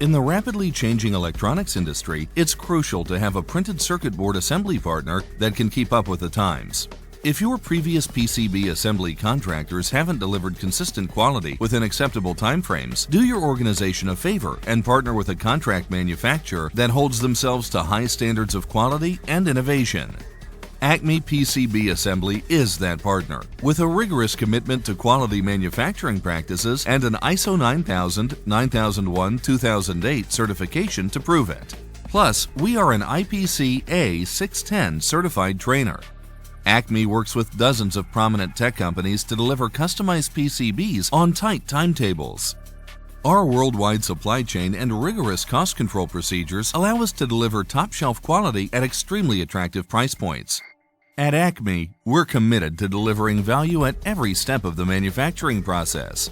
In the rapidly changing electronics industry, it's crucial to have a printed circuit board assembly partner that can keep up with the times. If your previous PCB assembly contractors haven't delivered consistent quality within acceptable timeframes, do your organization a favor and partner with a contract manufacturer that holds themselves to high standards of quality and innovation. Acme PCB Assembly is that partner, with a rigorous commitment to quality manufacturing practices and an ISO 9000, 9001, 2008 certification to prove it. Plus, we are an IPC A610 certified trainer. Acme works with dozens of prominent tech companies to deliver customized PCBs on tight timetables. Our worldwide supply chain and rigorous cost control procedures allow us to deliver top-shelf quality at extremely attractive price points. At Acme, we're committed to delivering value at every step of the manufacturing process.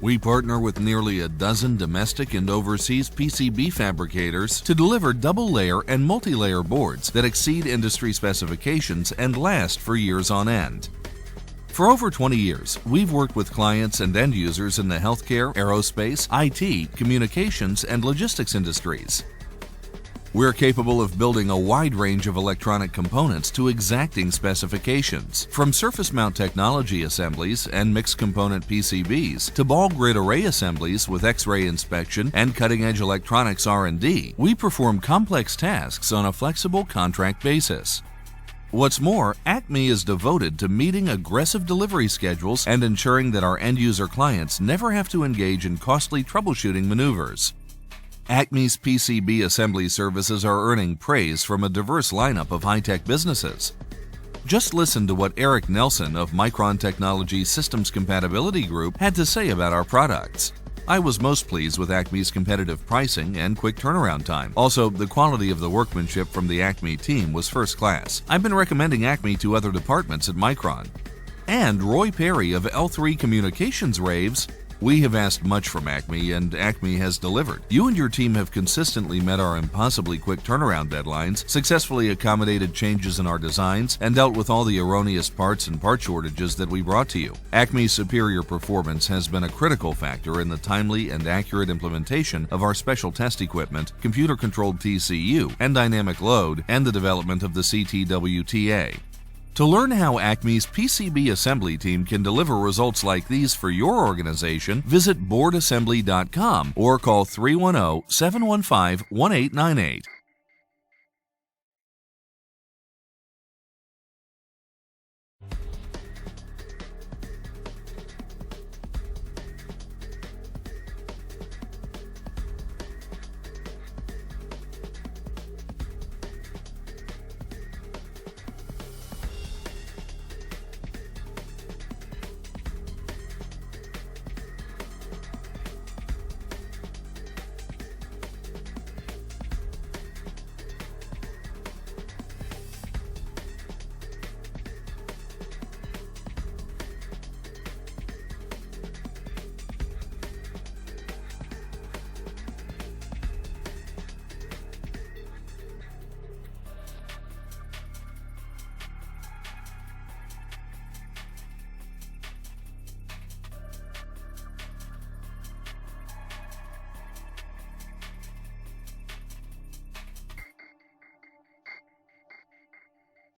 We partner with nearly a dozen domestic and overseas PCB fabricators to deliver double-layer and multi-layer boards that exceed industry specifications and last for years on end. For over 20 years, we've worked with clients and end users in the healthcare, aerospace, IT, communications, and logistics industries. We're capable of building a wide range of electronic components to exacting specifications, from surface mount technology assemblies and mixed component PCBs to ball grid array assemblies with X-ray inspection and cutting-edge electronics R&D. We perform complex tasks on a flexible contract basis. What's more, Acme is devoted to meeting aggressive delivery schedules and ensuring that our end-user clients never have to engage in costly troubleshooting maneuvers. Acme's PCB assembly services are earning praise from a diverse lineup of high-tech businesses. Just listen to what Eric Nelson of Micron Technology Systems Compatibility Group had to say about our products. I was most pleased with Acme's competitive pricing and quick turnaround time. Also, the quality of the workmanship from the Acme team was first class. I've been recommending Acme to other departments at Micron. And Roy Perry of L3 Communications raves, "We have asked much from Acme, and Acme has delivered. You and your team have consistently met our impossibly quick turnaround deadlines, successfully accommodated changes in our designs, and dealt with all the erroneous parts and part shortages that we brought to you. Acme's superior performance has been a critical factor in the timely and accurate implementation of our special test equipment, computer-controlled TCU, and dynamic load, and the development of the CTWTA." To learn how Acme's PCB assembly team can deliver results like these for your organization, visit boardassembly.com or call 310-715-1898.